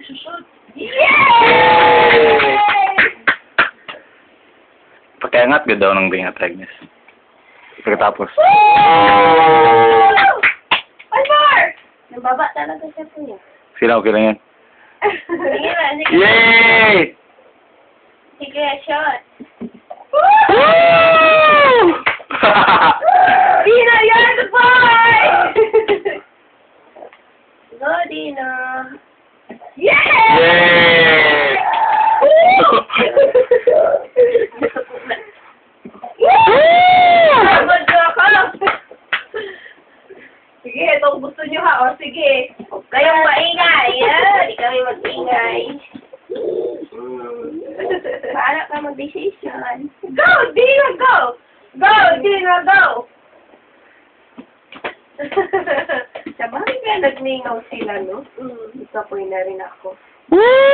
nagsusot. Yay! Pakiangat ka daw ng bingat, Agnes. Pagkatapos. One more! Nababa talaga siya po niya. Sila, okay lang yan. Sige na, sige. Yay! Sige, shot. Woo! Dina, you're the boy! Go, Dina. Yeah! Yay! Pagod na ako. Sige, itong gusto nyo ha. O, sige. Kayong maingay. Di kami mag-ingay. Paano ka mag-decision? Go, Dina, go! Go, Dina, go! Sabay ka, nagningaw sila, no? Ikaw po na rin ako. Woo!